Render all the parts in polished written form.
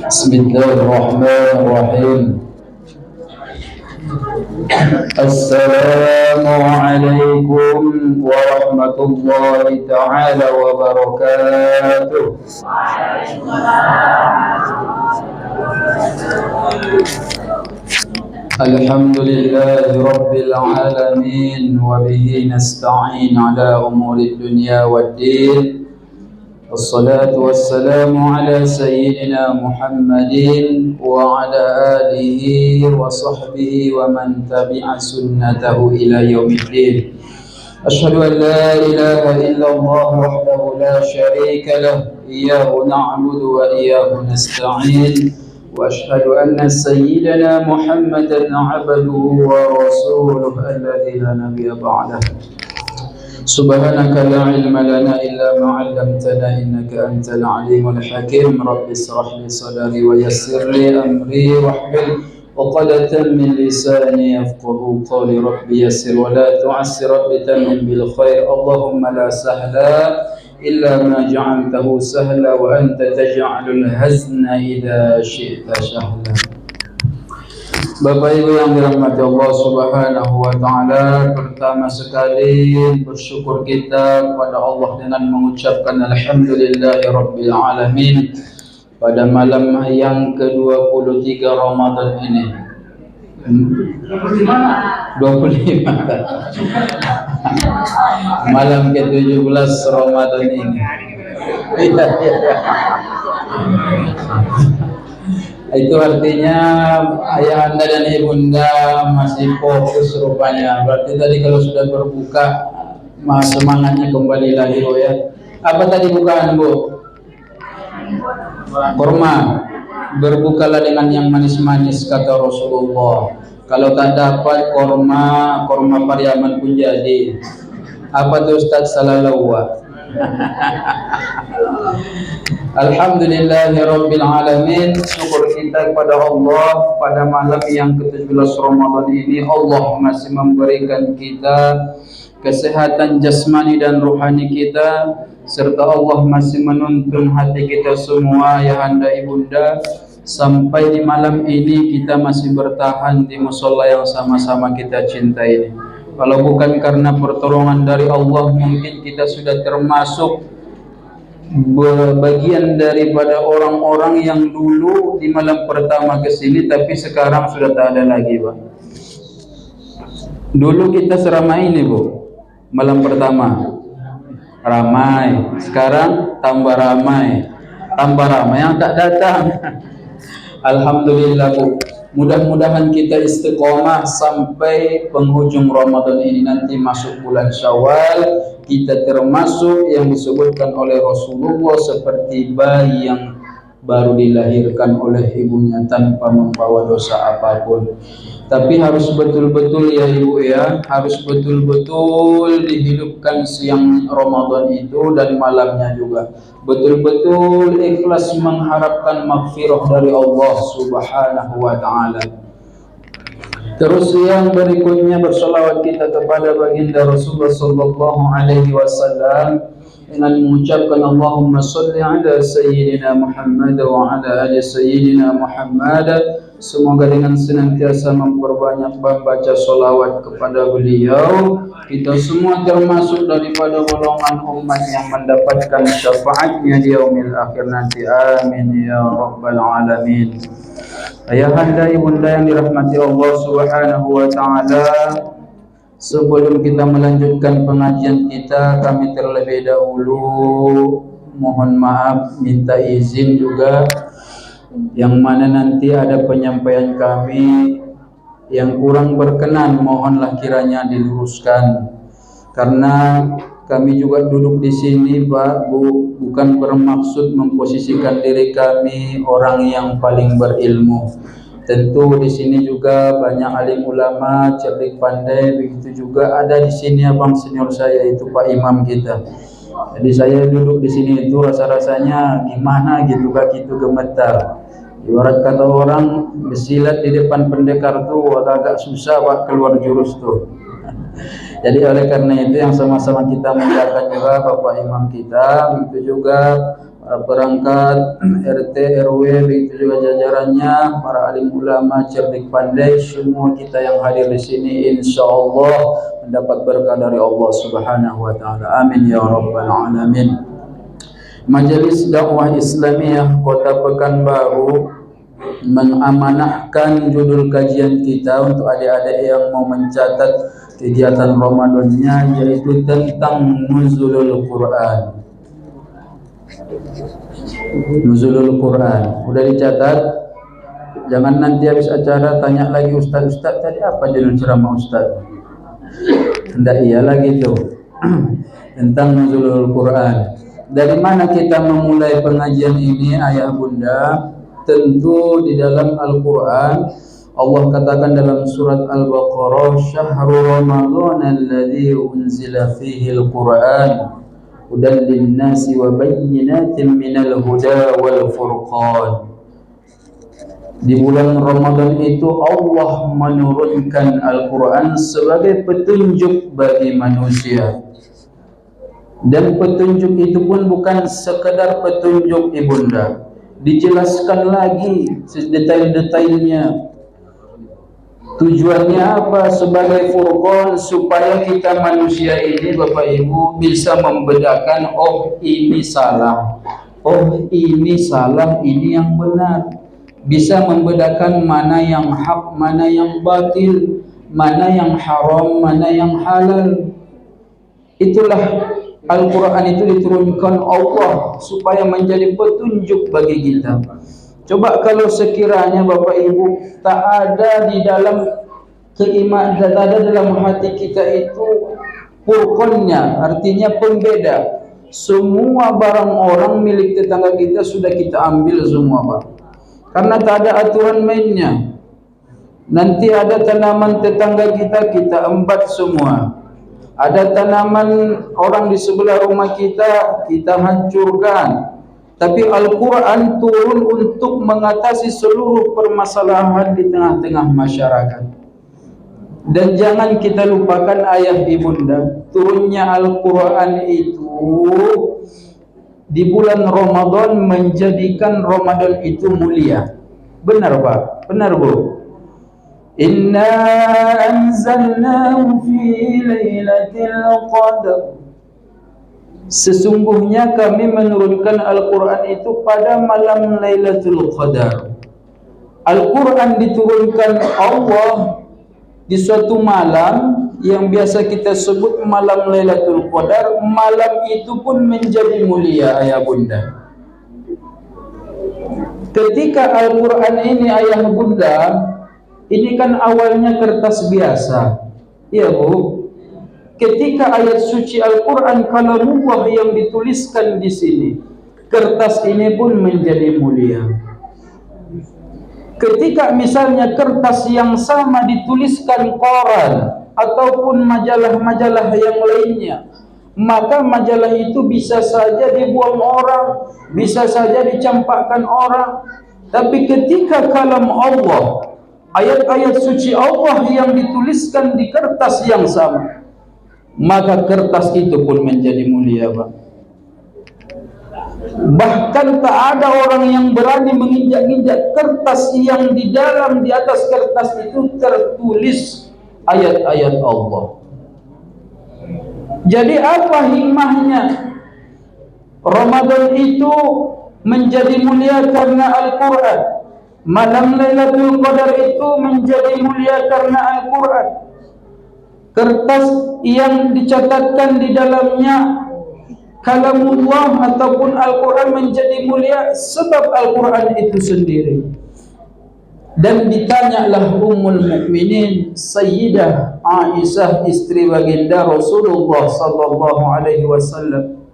Bismillahirrahmanirrahim. Assalamualaikum warahmatullahi ta'ala wabarakatuh. Alhamdulillahi rabbil alamin wa bihi nasta'in ala umuri dunya waddin. Wassalatu wassalamu ala sayyidina Muhammadin wa ala alihi wa sahbihi wa man tabi'a sunnatahu ila yaumiddin. Ashhadu an la ilaha illallah wahdahu la syarika lah, iyyahu na'budu wa iyyahu nasta'in. Wa ashhadu anna sayyidina Muhammadan 'abduhu wa rasuluhu alladzi la nabiyya ba'dahu. Subhanaka la ilma lana illa ma 'allamtana innaka antal alimul hakim. Rabbi ishrah li sadri wa yassir li amri wahlul 'uqdatam min lisani yafqahu qawli. Rabbi yassir wa la tu'assir, rabbi tammim bil khair. Allahumma la sahla illa ma ja'altahu sahla wa anta taj'alul hazna idza syi'ta sahla. Bapak Ibu yang dirahmati Allah Subhanahu wa taala, pertama sekali bersyukur kita kepada Allah dengan mengucapkan alhamdulillahirabbil alamin pada malam yang ke-23 Ramadan ini. 25. Malam ke-17 Ramadan ini. Itu artinya ayah anda dan ibunda masih fokus rupanya. Berarti tadi kalau sudah berbuka semangatnya kembali lagi, Bu ya. Apa tadi bukaan, Bu? Kurma. Berbukalah dengan yang manis-manis kata Rasulullah. Kalau tak dapat kurma Pariaman pun jadi. Apa tuh Ustaz Salalawa? Alhamdulillahirabbil alamin. Syukur kita kepada Allah pada malam yang ke-17 Ramadan ini. Allah masih memberikan kita kesehatan jasmani dan rohani kita, serta Allah masih menuntun hati kita semua ya anda ibunda, sampai di malam ini kita masih bertahan di musholla yang sama-sama kita cintai ini. Kalau bukan karena pertolongan dari Allah, mungkin kita sudah termasuk bagian daripada orang-orang yang dulu di malam pertama ke sini tapi sekarang sudah tak ada lagi, Pak. Dulu kita seramai ini, Bu. Malam pertama ramai, sekarang tambah ramai yang tak datang. Alhamdulillah, Bu. Mudah-mudahan kita istiqomah sampai penghujung Ramadan ini. Nanti masuk bulan Syawal, kita termasuk yang disebutkan oleh Rasulullah seperti bayi yang baru dilahirkan oleh ibunya tanpa membawa dosa apapun. Tapi harus betul-betul ya Ibu ya, harus betul-betul dihidupkan siang Ramadan itu dan malamnya juga. Betul-betul ikhlas mengharapkan maghfirah dari Allah Subhanahu wa taala. Terus yang berikutnya bersolawat kita kepada baginda Rasulullah sallallahu alaihi wasallam dengan mengucapkan Allahumma sholli ala sayyidina Muhammad wa ala ali sayyidina Muhammad. Semoga dengan senantiasa memperbanyak membaca sholawat kepada beliau, kita semua termasuk daripada golongan umat yang mendapatkan syafaatnya di yaumil akhir nanti. Amin ya rabbal alamin. Ayahanda ibunda yang dirahmati Allah Subhanahu wa taala, sebelum kita melanjutkan pengajian kita, kami terlebih dahulu mohon maaf, minta izin juga, yang mana nanti ada penyampaian kami yang kurang berkenan, mohonlah kiranya diluruskan. Karena kami juga duduk di sini, Pak, Bu, bukan bermaksud memposisikan diri kami orang yang paling berilmu. Tentu di sini juga banyak alim ulama, cerdik pandai, begitu juga ada di sini abang senior saya itu Pak Imam kita. Jadi saya duduk di sini itu rasa-rasanya gimana gitu, kaki itu gemetar. Ibarat kata orang bersilat di depan pendekar tuh agak-agak susah Pak keluar jurus tuh. Jadi oleh karena itu yang sama-sama kita menjaga juga Bapak Imam kita, begitu juga para perangkat RT RW, begitu juga jajarannya, para alim ulama cerdik pandai, semua kita yang hadir di sini insyaallah mendapat berkah dari Allah Subhanahu wa taala. Amin ya rabbal alamin. Majelis Dakwah Islamiyah Kota Pekanbaru mengamanahkan judul kajian kita untuk adik-adik yang mau mencatat kegiatan Ramadannya, yaitu tentang nuzulul Quran. Nuzulul Quran udah dicatat? Jangan nanti habis acara tanya lagi, Ustaz tadi apa judul ceramah Ustaz? Hendak iyalah gitu. Tentang nuzulul Quran. Dari mana kita memulai pengajian ini ayah bunda? Tentu di dalam Al-Quran Allah katakan dalam surat Al-Baqarah, Syahrul Ramadan alladzi unzila fihi al-Quran hudan lin-nasi wa bayyinatin minal huda wal furqan. Di bulan Ramadan itu Allah menurunkan Al-Quran sebagai petunjuk bagi manusia. Dan petunjuk itu pun bukan sekedar petunjuk ibunda, dijelaskan lagi detail-detailnya. Tujuannya apa? Sebagai furqan, supaya kita manusia ini Bapak Ibu bisa membedakan, oh ini salah, oh ini salah, ini yang benar. Bisa membedakan mana yang hak, mana yang batil, mana yang haram, mana yang halal. Itulah Al-Quran itu diturunkan Allah supaya menjadi petunjuk bagi kita. Coba kalau sekiranya Bapak Ibu tak ada di dalam keimanan, tak ada dalam hati kita itu furqannya, artinya pembeda. Semua barang orang milik tetangga kita sudah kita ambil semua Pak, karena tak ada aturan mainnya. Nanti ada tanaman tetangga kita embat semua. Ada tanaman orang di sebelah rumah kita hancurkan. Tapi Al-Quran turun untuk mengatasi seluruh permasalahan di tengah-tengah masyarakat. Dan jangan kita lupakan ayah ibunda, turunnya Al-Quran itu di bulan Ramadan menjadikan Ramadan itu mulia. Benar Pak? Benar Bu? Inna anzalnahu fi lailatul qadar. Sesungguhnya kami menurunkan Al-Quran itu pada malam Lailatul Qadar. Al-Quran diturunkan Allah di suatu malam yang biasa kita sebut malam Lailatul Qadar. Malam itu pun menjadi mulia ayah bunda. Ketika Al-Quran ini ayah bunda, ini kan awalnya kertas biasa, iya Bu. Ketika ayat suci Al-Quran kalamullah yang dituliskan di sini, kertas ini pun menjadi mulia. Ketika misalnya kertas yang sama dituliskan koran ataupun majalah-majalah yang lainnya, maka majalah itu bisa saja dibuang orang, bisa saja dicampakkan orang. Tapi ketika kalam Allah, ayat-ayat suci Allah yang dituliskan di kertas yang sama, maka kertas itu pun menjadi mulia Pak. Bahkan tak ada orang yang berani menginjak-injak kertas yang di atas kertas itu tertulis ayat-ayat Allah. Jadi apa hikmahnya? Ramadan itu menjadi mulia karena Al-Quran. Malam Lailatul Qadar itu menjadi mulia karena Al-Quran. Kertas yang dicatatkan di dalamnya kalamullah ataupun Al-Quran menjadi mulia sebab Al-Quran itu sendiri. Dan ditanyalah Ummul Mukminin Sayyidah Aisyah, istri baginda Rasulullah sallallahu alaihi wasallam,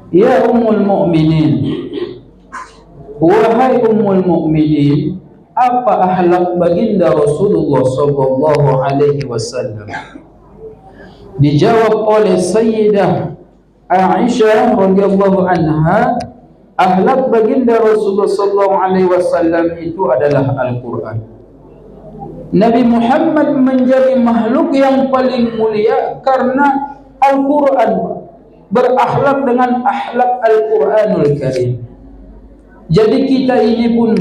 ya Ummul Mukminin, wahai Ummul Mukminin, apa akhlak baginda Rasulullah sallallahu alaihi wasallam? Dijawab oleh Sayyidah Aisyah radhiyallahu anha, akhlak baginda Rasulullah sallallahu alaihi wasallam itu adalah Al-Qur'an. Nabi Muhammad menjadi makhluk yang paling mulia karena Al-Qur'an, berakhlak dengan akhlak Al-Qur'anul Karim. Jadi kita ini pun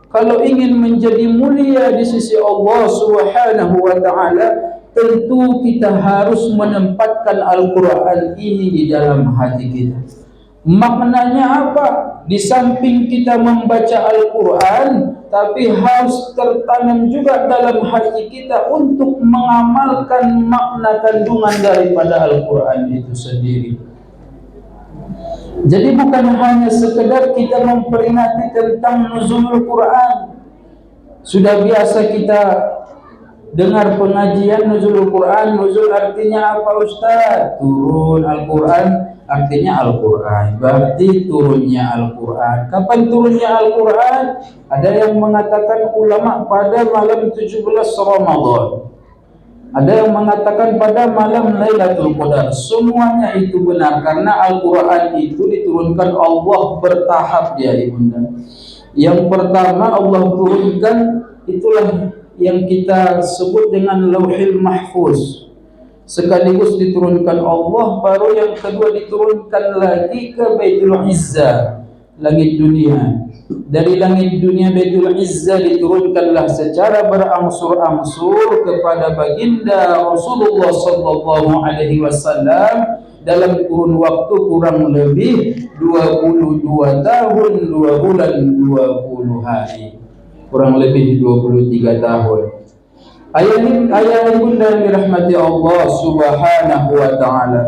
kalau ingin menjadi mulia di sisi Allah Subhanahu wa taala, tentu kita harus menempatkan Al-Qur'an ini di dalam hati kita. Maknanya apa? Di samping kita membaca Al-Quran, tapi harus tertanam juga dalam hati kita untuk mengamalkan makna kandungan daripada Al-Quran itu sendiri. Jadi bukan hanya sekedar kita memperingati tentang nuzulul Quran. Sudah biasa kita dengar pengajian nuzulul Quran. Nuzul artinya apa Ustaz? Turun Al-Quran. Artinya Al-Quran, berarti turunnya Al-Quran. Kapan turunnya Al-Quran? Ada yang mengatakan ulama pada malam 17 Ramadan, ada yang mengatakan pada malam Lailatul Qadar. Semuanya itu benar karena Al-Quran itu diturunkan Allah bertahap ya ibunda. Yang pertama Allah turunkan itulah yang kita sebut dengan Lauhil Mahfuz, sekaligus diturunkan Allah. Baru yang kedua diturunkan lagi ke Baitul Izzah, langit dunia. Dari langit dunia Baitul Izzah diturunkanlah secara berangsur-angsur kepada baginda Rasulullah sallallahu alaihi wasallam dalam kurun waktu kurang lebih 22 tahun 2 bulan 20 hari, kurang lebih 23 tahun. Ayat ibunda yang dirahmati Allah Subhanahu wa taala.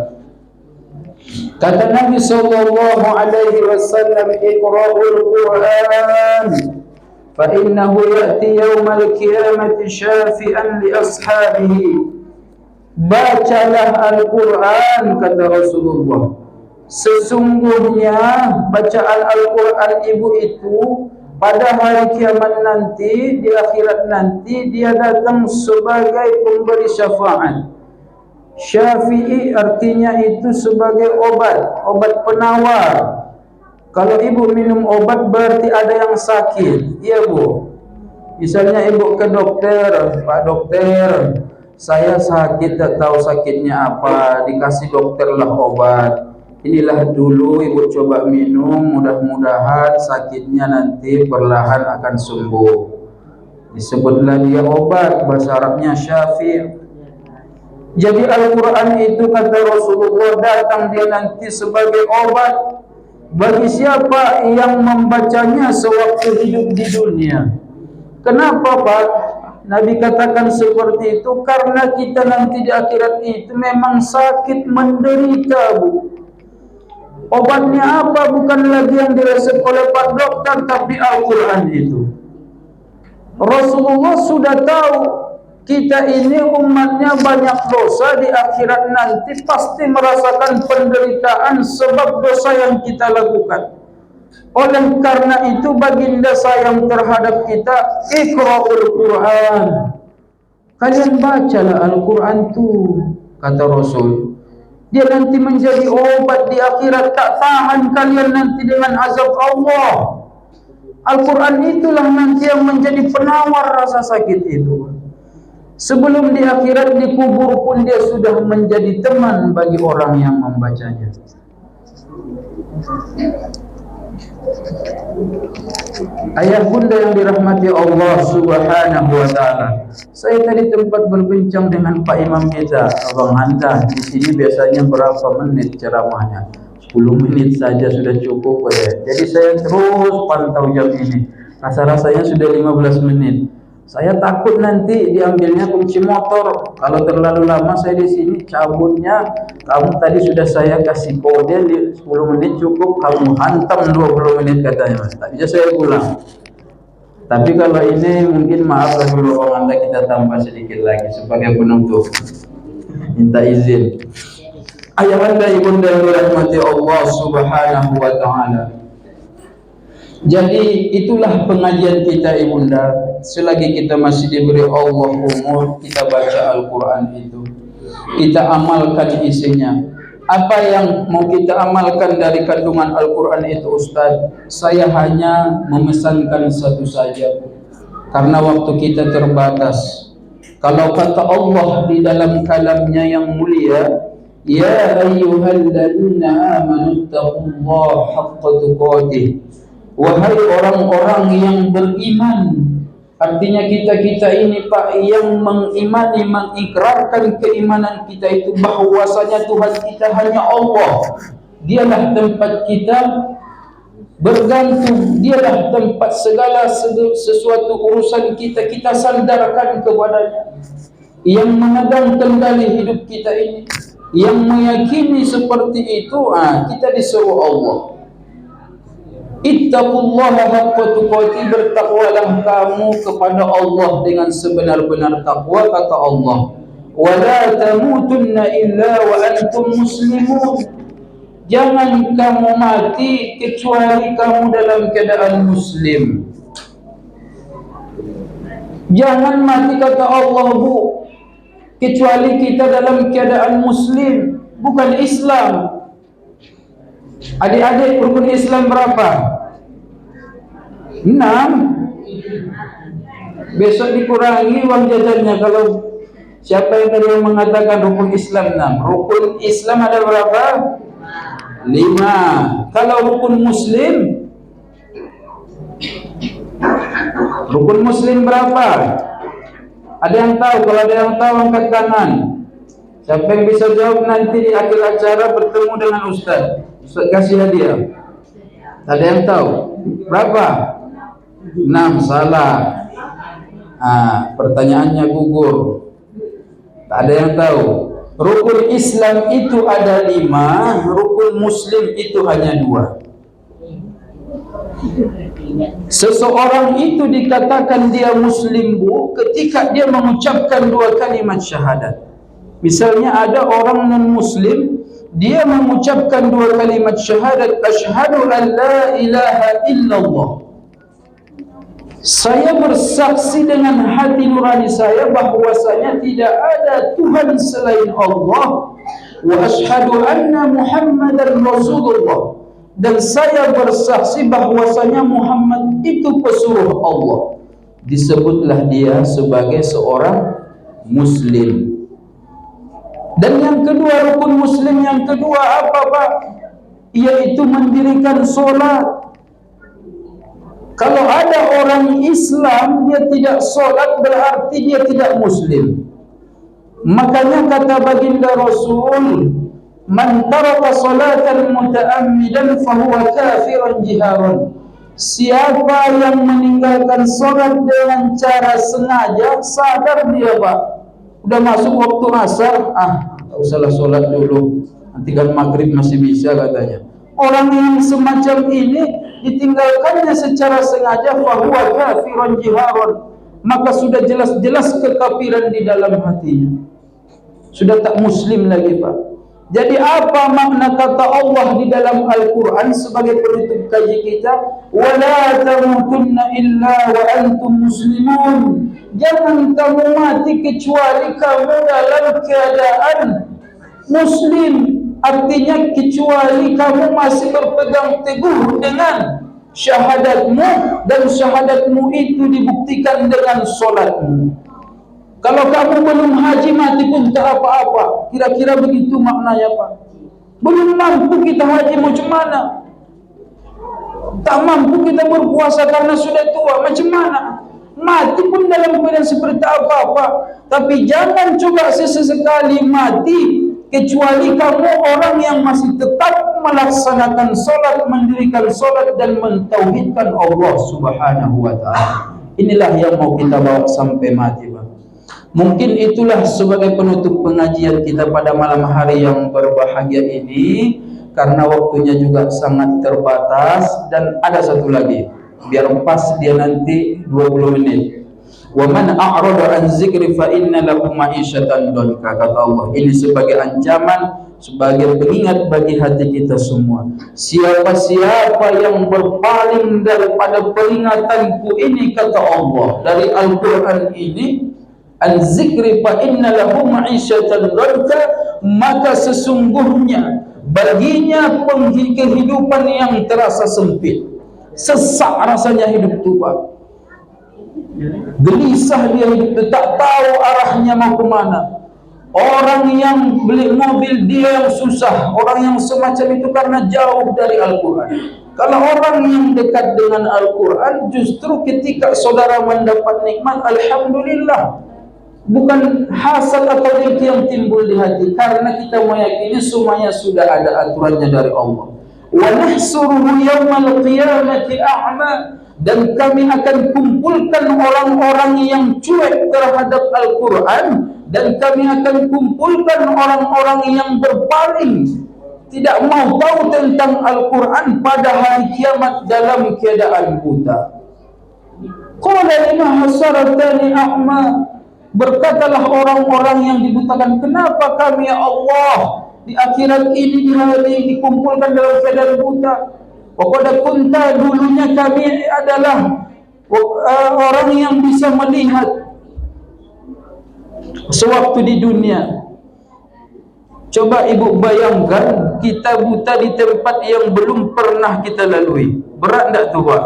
Kata Nabi sallallahu alaihi wasallam, "Iqra'ul Qur'an fa innahu ya'ti yaumal qiyamati syafi'an li ashabihi." Bacalah Al-Quran, kata Rasulullah. Sesungguhnya bacaan Al-Quran ibu itu pada hari kiamat nanti, di akhirat nanti, dia datang sebagai pemberi syafaat. Syafi'i artinya itu sebagai obat penawar. Kalau ibu minum obat berarti ada yang sakit. Iya bu. Misalnya ibu ke dokter, Pak dokter, saya sakit, tak tahu sakitnya apa. Dikasih dokter lah obat. Inilah dulu ibu coba minum, mudah-mudahan sakitnya nanti perlahan akan sembuh. Disebutlah dia obat, bahasa Arabnya Syafi'. Jadi Al-Quran itu kata Rasulullah datang dia nanti sebagai obat bagi siapa yang membacanya sewaktu hidup di dunia. Kenapa Pak? Nabi katakan seperti itu karena kita nanti di akhirat itu memang sakit, menderita bu. Obatnya apa? Bukan lagi yang diresep oleh Pak Dokter, tapi Al-Quran itu. Rasulullah sudah tahu kita ini umatnya banyak dosa, di akhirat nanti pasti merasakan penderitaan sebab dosa yang kita lakukan. Oleh karena itu baginda sayang terhadap kita, Iqra'ul Quran. Kalian bacalah Al-Quran itu, kata Rasul. Dia nanti menjadi obat di akhirat, tak tahan kalian nanti dengan azab Allah. Al-Quran itulah nanti yang menjadi penawar rasa sakit itu. Sebelum di akhirat dikubur pun dia sudah menjadi teman bagi orang yang membacanya. Ayah bunda yang dirahmati Allah Subhanahu wa taala. Saya tadi tempat berbincang dengan Pak Imam kita, Abang Hanta. Di sini biasanya berapa menit ceramahnya? 10 menit saja sudah cukup ya. Jadi saya terus pantau jam ini. Rasa-rasanya sudah 15 menit. Saya takut nanti diambilnya kunci motor. Kalau terlalu lama saya di sini cabutnya. Kamu tadi sudah saya kasih kode di 10 menit cukup, kamu hantam 20 menit katanya Mas. Tak bisa saya pulang. Tapi kalau ini mungkin maaflah dulu Bang Anda, kita tambah sedikit lagi sebagai penutup. Minta izin. Ayah anda ibunda yang dirahmati Allah Subhanahu wa taala. Jadi itulah pengajian kita ibunda. Selagi kita masih diberi Allah umur, kita baca Al-Quran itu, kita amalkan isinya. Apa yang mau kita amalkan dari kandungan Al-Quran itu Ustaz? Saya hanya memesankan satu saja, karena waktu kita terbatas. Kalau kata Allah di dalam kalamnya yang mulia, ya ayyuhalladzina amanu taqullaha haqqa tuqatih, wahai orang-orang yang beriman. Artinya kita ini Pak, yang mengimani, mengikrarkan keimanan kita itu bahwasanya Tuhan kita hanya Allah. Dialah tempat kita bergantung, dialah tempat segala sesuatu urusan kita sandarkan kepadanya. Yang memegang kendali hidup kita ini, yang meyakini seperti itu, kita disuruh Allah. Ittaqullaha haqqa tuqatih, bertakwalah kamu kepada Allah dengan sebenar-benar takwa, kata Allah. Wa la tamutunna illa wa antum muslimun. Jangan kamu mati kecuali kamu dalam keadaan muslim. Jangan mati, kata Allah, Bu, kecuali kita dalam keadaan muslim, bukan Islam. Adik-adik, rukun Islam berapa? 6. Besok dikurangi uang jajannya. Kalau siapa yang tadi mengatakan rukun Islam 6, rukun Islam ada berapa? 5. Kalau rukun Muslim, rukun Muslim berapa? Ada yang tahu? Kalau ada yang tahu angkat tangan. Siapa yang bisa jawab nanti di akhir acara bertemu dengan Ustaz. Ustaz kasih hadiah. Ada yang tahu? Berapa? 6. Salah. Pertanyaannya gugur. Tak ada yang tahu. Rukun Islam itu ada 5, rukun Muslim itu hanya 2. Seseorang itu dikatakan dia Muslim, Bu, ketika dia mengucapkan 2 kalimat syahadat. Misalnya ada orang non-Muslim, dia mengucapkan 2 kalimat syahadat, asyhadu an la ilaha illallah. Saya bersaksi dengan hati nurani saya bahwasanya tidak ada Tuhan selain Allah, wa asyhadu anna Muhammadar Rasulullah, dan saya bersaksi bahwasanya Muhammad itu pesuruh Allah. Disebutlah dia sebagai seorang Muslim. Dan yang kedua, rukun Muslim yang kedua apa, Pak? Yaitu mendirikan solat. Kalau ada orang Islam dia tidak solat, berarti dia tidak Muslim. Makanya kata baginda Rasul, man taraka salatan muta'ammidan fahuwa kafiran jiharan. Siapa yang meninggalkan solat dengan cara sengaja, sadar dia, Pak, udah masuk waktu asar, tak usahlah solat dulu, nanti kan maghrib masih bisa, katanya. Orang yang semacam ini ditinggalkannya secara sengaja, fahuwa kafiran jiharan, maka sudah jelas-jelas kekafiran di dalam hatinya, sudah tak Muslim lagi, Pak. Jadi apa makna kata Allah di dalam Al-Quran sebagai penutup kaji kita? Wala tamutunna illa wa antum muslimun. Jangan kamu mati kecuali kamu dalam keadaan Muslim. Artinya kecuali kamu masih berpegang teguh dengan syahadatmu, dan syahadatmu itu dibuktikan dengan solatmu. Kalau kamu belum haji mati pun tak apa-apa. Kira-kira begitu maknanya, Pak. Belum mampu kita haji, macam mana? Tak mampu kita berpuasa karena sudah tua, macam mana? Mati pun dalam keadaan seperti apa-apa. Tapi jangan coba sesekali mati kecuali kamu orang yang masih tetap melaksanakan solat, mendirikan solat, dan mentauhidkan Allah Subhanahu wa ta'ala. Inilah yang mau kita bawa sampai mati, Pak. Mungkin itulah sebagai penutup pengajian kita pada malam hari yang berbahagia ini, karena waktunya juga sangat terbatas. Dan ada satu lagi, biar pas dia nanti 20 menit. Wa man a'rada an zikri fa inna lahu ma'isyatan dhanka, kata Allah. Ini sebagai ancaman, sebagai pengingat bagi hati kita semua. Siapa-siapa yang berpaling daripada peringatanku ini, kata Allah, dari Al-Quran ini, an zikri fa inna lahu ma'isyatan dhanka, maka sesungguhnya baginya kehidupan yang terasa sempit, sesak rasanya hidup itu, Pak. Gelisah dia hidup, tak tahu arahnya mau kemana. Orang yang beli mobil dia yang susah, orang yang semacam itu karena jauh dari Al-Quran. Kalau orang yang dekat dengan Al-Quran, justru ketika saudara mendapat nikmat, alhamdulillah, bukan hasad atau dengki yang timbul di hati, karena kita meyakini semuanya sudah ada aturannya dari Allah. Wa nahsuruhu yawmal qiyamati a'ma, dan kami akan kumpulkan orang-orang yang cuek terhadap Al-Quran, dan kami akan kumpulkan orang-orang yang berpaling, tidak mau tahu tentang Al-Quran pada hari kiamat dalam keadaan buta. Qala lima hasaratani a'ma, berkatalah orang-orang yang dibutakan, kenapa kami ya Allah di akhirat ini di hari dikumpulkan dalam keadaan buta? Waqad kunta, dulunya kami adalah orang yang bisa melihat sewaktu di dunia. Coba ibu bayangkan, kita buta di tempat yang belum pernah kita lalui. Berat tak tu, Pak?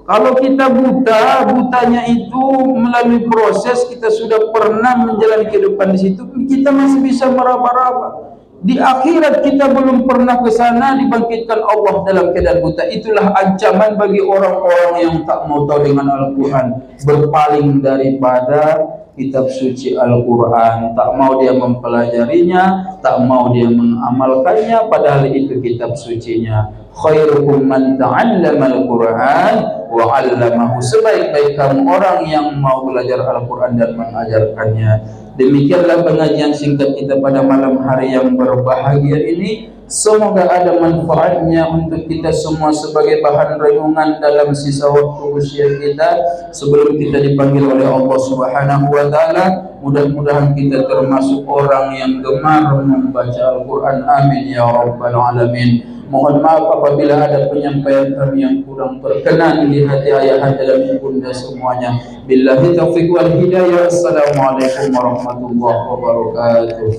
Kalau kita buta, butanya itu melalui proses kita sudah pernah menjalani kehidupan di situ, kita masih bisa meraba-raba. Di akhirat kita belum pernah ke sana, dibangkitkan Allah dalam keadaan buta. Itulah ancaman bagi orang-orang yang tak mau tahu dengan Al-Quran, berpaling daripada kitab suci Al-Quran, tak mau dia mempelajarinya, tak mau dia mengamalkannya, padahal itu kitab sucinya. Khairukum man ta'allama Al-Quran wa 'allamahu, sebaik-baik kamu orang yang mau belajar Al-Quran dan mengajarkannya. Demikianlah pengajian singkat kita pada malam hari yang berbahagia ini. Semoga ada manfaatnya untuk kita semua sebagai bahan renungan dalam sisa waktu usia kita sebelum kita dipanggil oleh Allah Subhanahu wa taala. Mudah-mudahan kita termasuk orang yang gemar membaca Al-Quran. Amin ya rabbal alamin. Mohon maaf apabila ada penyampaian kami yang kurang berkenan di hati ayahanda dan ibunda semuanya. Billahi taufiq wal hidayah. Assalamualaikum warahmatullahi wabarakatuh.